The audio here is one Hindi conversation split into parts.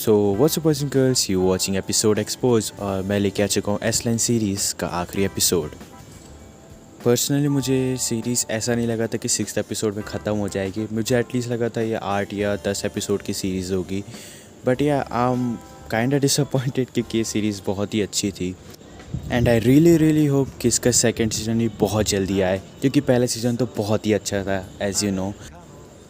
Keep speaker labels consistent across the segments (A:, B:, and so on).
A: So what's up boys and girls, you watching episode expose और मैं लेके आ चुका हूँ एस लाइन सीरीज़ का आखिरी एपिसोड। पर्सनली मुझे सीरीज़ ऐसा नहीं लगा था कि 6th एपिसोड में ख़त्म हो जाएगी। मुझे एटलीस्ट लगा था ये 8 या 10 एपिसोड की सीरीज़ होगी। बट या I am kind of disappointed क्योंकि ये सीरीज़ बहुत ही अच्छी थी एंड आई रियली होप कि इसका सेकेंड सीज़न भी बहुत जल्दी आए, क्योंकि पहला सीज़न तो बहुत ही अच्छा था as you know.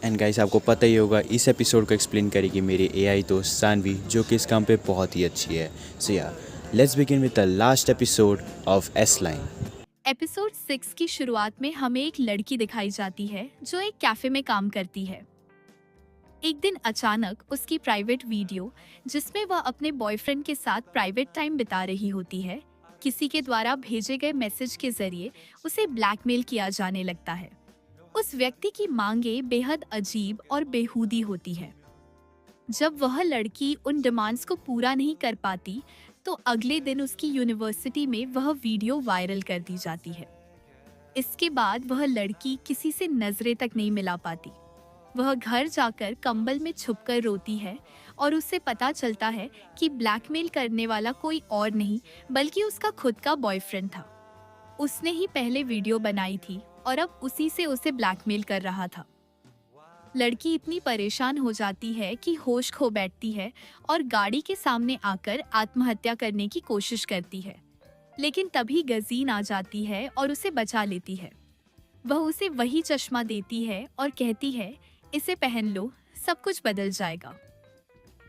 A: And guys, आपको पता ही होगा इस एपिसोड को एक्सप्लेन करेगी मेरी एआई दोस्त सानवी, जो कि इस काम पे बहुत ही अच्छी है। सो या let's begin with the last episode of S line.
B: Episode 6 की शुरुआत में हमें एक लड़की दिखाई जाती है जो एक कैफे में काम करती है। एक दिन अचानक उसकी प्राइवेट वीडियो, जिसमें वह अपने बॉयफ्रेंड के साथ प्राइवेट टाइम बिता रही होती है, किसी के द्वारा भेजे गए मैसेज के जरिए उसे ब्लैकमेल किया जाने लगता है। उस व्यक्ति की मांगें बेहद अजीब और बेहूदी होती है। जब वह लड़की उन डिमांड्स को पूरा नहीं कर पाती तो अगले दिन उसकी यूनिवर्सिटी में वह वीडियो वायरल कर दी जाती है। इसके बाद वह लड़की किसी से नजरें तक नहीं मिला पाती। वह घर जाकर कंबल में छुपकर रोती है और उसे पता चलता है कि ब्लैकमेल करने वाला कोई और नहीं बल्कि उसका खुद का बॉयफ्रेंड था। उसने ही पहले वीडियो बनाई थी और अब उसी से उसे ब्लैकमेल कर रहा था। लड़की इतनी परेशान हो जाती है कि होश खो बैठती है और गाड़ी के सामने आकर आत्महत्या करने की कोशिश करती है, लेकिन तभी गजीन आ जाती है और उसे बचा लेती है। वह उसे वही चश्मा देती है और कहती है, इसे पहन लो, सब कुछ बदल जाएगा।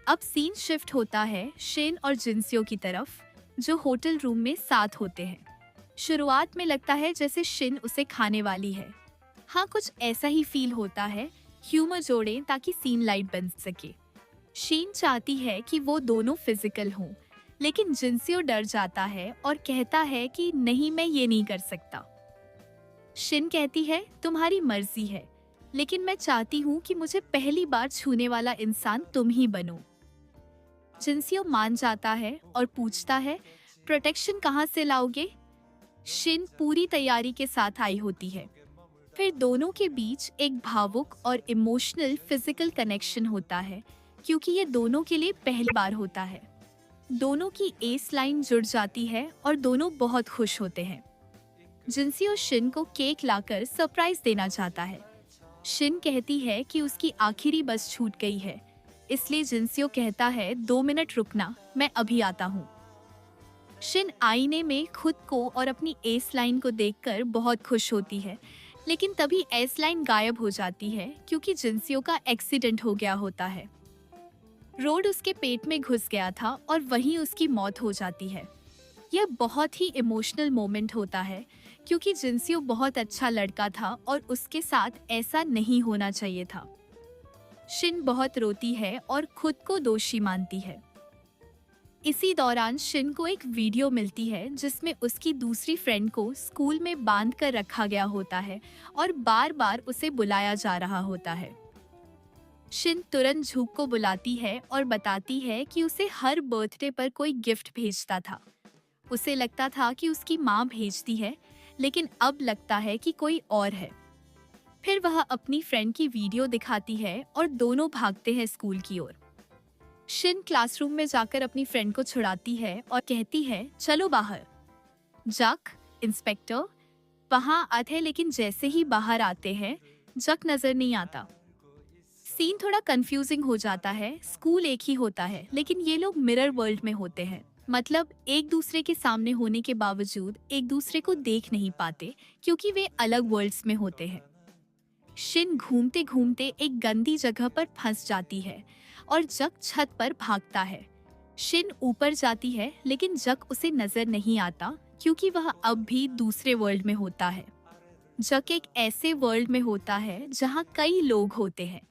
B: अब सीन शिफ्ट होता है शेन और जिनसियो की तरफ, जो होटल रूम में साथ होते हैं। शुरुआत में लगता है जैसे शिन उसे खाने वाली है। हाँ, कुछ ऐसा ही फील होता है। ह्यूमर जोड़ें ताकि सीन लाइट बन सके। शीन चाहती है कि वो दोनों फिजिकल हों, लेकिन जिनसियो डर जाता है और कहता है कि नहीं, मैं ये नहीं कर सकता। शिन कहती है, तुम्हारी मर्जी है, लेकिन मैं चाहती हूँ कि मुझे पहली बार छूने वाला इंसान तुम ही बनो। जिनसियो मान जाता है और पूछता है, प्रोटेक्शन कहाँ से लाओगे? शिन पूरी तैयारी के साथ आई होती है। फिर दोनों के बीच एक भावुक और इमोशनल फिजिकल कनेक्शन होता है, क्योंकि ये दोनों के लिए पहली बार होता है। दोनों की एस लाइन जुड़ जाती है और दोनों बहुत खुश होते हैं। जिनसियो शिन को केक लाकर सरप्राइज देना चाहता है। शिन कहती है कि उसकी आखिरी बस छूट गई है, इसलिए जिनसियो कहता है, 2 मिनट रुकना, मैं अभी आता हूँ। शिन आईने में खुद को और अपनी एस लाइन को देखकर बहुत खुश होती है, लेकिन तभी एस लाइन गायब हो जाती है क्योंकि जिनसियो का एक्सीडेंट हो गया होता है। रोड उसके पेट में घुस गया था और वहीं उसकी मौत हो जाती है। यह बहुत ही इमोशनल मोमेंट होता है, क्योंकि जिनसियो बहुत अच्छा लड़का था और उसके साथ ऐसा नहीं होना चाहिए था। शिन बहुत रोती है और खुद को दोषी मानती है। इसी दौरान शिन को एक वीडियो मिलती है जिसमें उसकी दूसरी फ्रेंड को स्कूल में बांध कर रखा गया होता है और बार बार उसे बुलाया जा रहा होता है। शिन तुरंत झूक को बुलाती है और बताती है कि उसे हर बर्थडे पर कोई गिफ्ट भेजता था। उसे लगता था कि उसकी माँ भेजती है, लेकिन अब लगता है कि कोई और है। फिर वह अपनी फ्रेंड की वीडियो दिखाती है और दोनों भागते हैं स्कूल की ओर। शिन क्लासरूम में जाकर अपनी फ्रेंड को छुड़ाती है और कहती है, चलो बाहर। जक, इंस्पेक्टर वहां आते हैं, लेकिन जैसे ही बाहर आते हैं जक नजर नहीं आता। सीन थोड़ा कंफ्यूजिंग हो जाता है। स्कूल एक ही होता है, लेकिन ये लोग मिरर वर्ल्ड में होते हैं, मतलब एक दूसरे के सामने होने के बावजूद एक दूसरे को देख नहीं पाते क्योंकि वे अलग वर्ल्ड्स में होते हैं। शिन घूमते घूमते एक गंदी जगह पर फंस जाती है और जक छत पर भागता है। शिन ऊपर जाती है, लेकिन जक उसे नजर नहीं आता क्योंकि वह अब भी दूसरे वर्ल्ड में होता है। जक एक ऐसे वर्ल्ड में होता है जहां कई लोग होते हैं।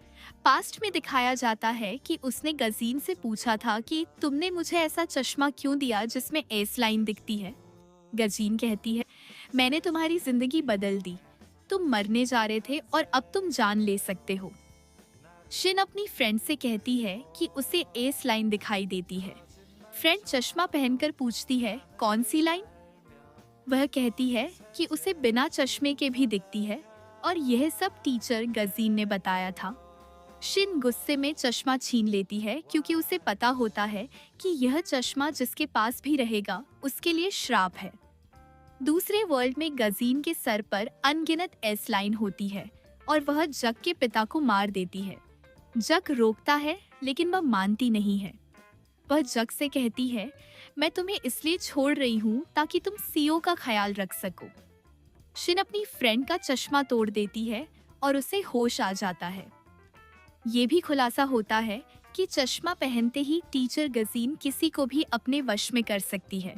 B: पास्ट में दिखाया जाता है कि उसने गजीन से पूछा था कि तुमने मुझे ऐसा चश्मा क्यों दिया जिसमें एस लाइन दिखती है। गजीन कहती है, मैंने तुम्हारी जिंदगी बदल दी, तुम मरने जा रहे थे और अब तुम जान ले सकते हो। शिन अपनी फ्रेंड से कहती है कि उसे एस लाइन दिखाई देती है। फ्रेंड चश्मा पहनकर पूछती है, कौन सी लाइन? वह कहती है कि उसे बिना चश्मे के भी दिखती है और यह सब टीचर गजीन ने बताया था। शिन गुस्से में चश्मा छीन लेती है क्योंकि उसे पता होता है कि यह चश्मा जिसके पास भी रहेगा उसके लिए श्राप है। दूसरे वर्ल्ड में गजीन के सर पर अनगिनत एस लाइन होती है और वह जग के पिता को मार देती है। जग रोकता है लेकिन वह मानती नहीं है। वह जग से कहती है, मैं तुम्हें इसलिए छोड़ रही हूँ ताकि तुम सीओ का ख्याल रख सको। शिन अपनी फ्रेंड का चश्मा तोड़ देती है और उसे होश आ जाता है। ये भी खुलासा होता है कि चश्मा पहनते ही टीचर गजीन किसी को भी अपने वश में कर सकती है।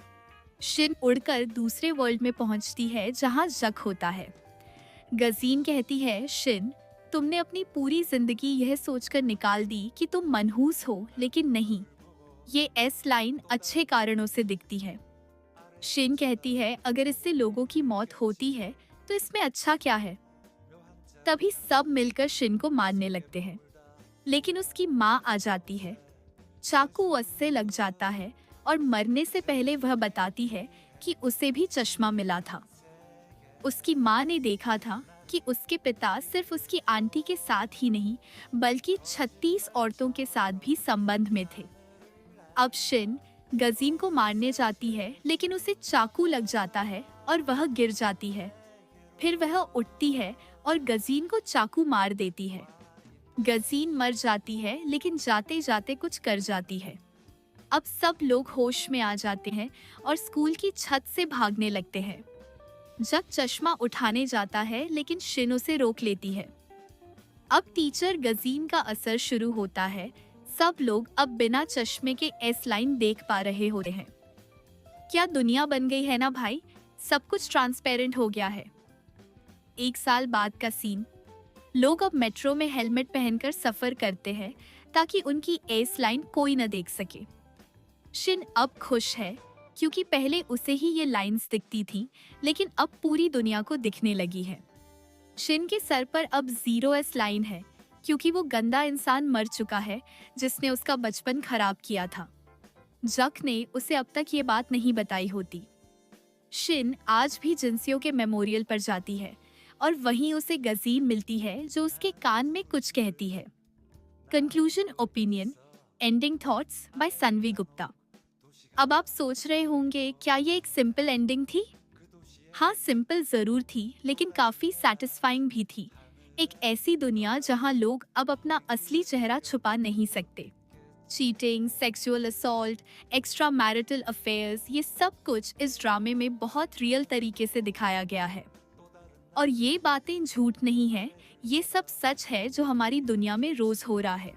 B: शिन उड़कर दूसरे वर्ल्ड में पहुंचती है जहां जग होता है। गजीन कहती है, शिन, तुमने अपनी पूरी जिंदगी यह सोचकर निकाल दी कि तुम मनहूस हो, लेकिन नहीं, ये एस लाइन अच्छे कारणों से दिखती है। शिन कहती है, अगर इससे लोगों की मौत होती है तो इसमें अच्छा क्या है। तभी सब मिलकर शिन को मारने लगते हैं, लेकिन उसकी माँ आ जाती है। चाकू उससे लग जाता है और मरने से पहले वह बताती है कि उसे भी चश्मा मिला था। उसकी माँ ने देखा था कि उसके पिता सिर्फ उसकी आंटी के साथ ही नहीं बल्कि 36 औरतों के साथ भी संबंध में थे। अब शिन गजीन को मारने जाती है लेकिन उसे चाकू लग जाता है और वह गिर जाती है। फिर वह उठती है और गजीन को चाकू मार देती है। गजीन मर जाती है लेकिन जाते जाते कुछ कर जाती है। अब सब लोग होश में आ जाते हैं और स्कूल की छत से भागने लगते हैं। जग चश्मा उठाने जाता है लेकिन शिन उसे रोक लेती है। अब टीचर गजीन का असर शुरू होता है। सब लोग अब बिना चश्मे के एस लाइन देख पा रहे होते हैं। क्या दुनिया बन गई है ना भाई, सब कुछ ट्रांसपेरेंट हो गया है। 1 साल बाद का सीन। लोग अब मेट्रो में हेलमेट पहनकर सफर करते हैं ताकि उनकी एस लाइन कोई न देख सके। शिन अब खुश है क्योंकि पहले उसे ही ये लाइंस दिखती थी, लेकिन अब पूरी दुनिया को दिखने लगी है। शिन के सर पर अब 0 एस लाइन है क्योंकि वो गंदा इंसान मर चुका है जिसने उसका बचपन खराब किया था। जक ने उसे अब तक ये बात नहीं बताई होती। शिन आज भी जिंसियों के मेमोरियल पर जाती है और वहीं उसे गजीन मिलती है जो उसके कान में कुछ कहती है। Conclusion opinion ending thoughts by Sanvi Gupta. अब आप सोच रहे होंगे, क्या ये एक सिंपल एंडिंग थी? हाँ, सिंपल जरूर थी लेकिन काफी सैटिस्फाइंग भी थी। एक ऐसी दुनिया जहाँ लोग अब अपना असली चेहरा छुपा नहीं सकते। Cheating, sexual assault, extra marital affairs, ये सब कुछ इस ड्रामे में बहुत रियल तरीके से दिखाया गया है। और ये बातें झूठ नहीं है, ये सब सच है जो हमारी दुनिया में रोज हो रहा है।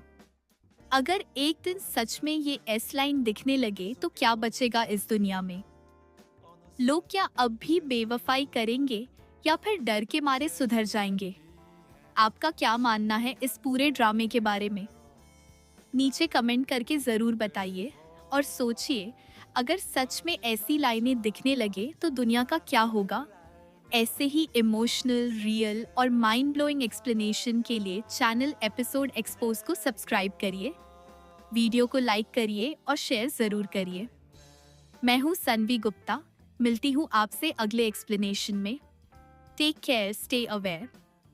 B: अगर एक दिन सच में ये एस लाइन दिखने लगे तो क्या बचेगा इस दुनिया में? लोग क्या अब भी बेवफाई करेंगे या फिर डर के मारे सुधर जाएंगे? आपका क्या मानना है इस पूरे ड्रामे के बारे में? नीचे कमेंट करके जरूर बताइए और सोचिए, अगर सच में ऐसी लाइनें दिखने लगे तो दुनिया का क्या होगा? ऐसे ही इमोशनल, रियल और माइंड ब्लोइंग एक्सप्लेनेशन के लिए चैनल एपिसोड एक्सपोज को सब्सक्राइब करिए, वीडियो को लाइक करिए और शेयर जरूर करिए। मैं हूँ सनवी गुप्ता, मिलती हूँ आपसे अगले एक्सप्लेनेशन में। Take care, stay aware.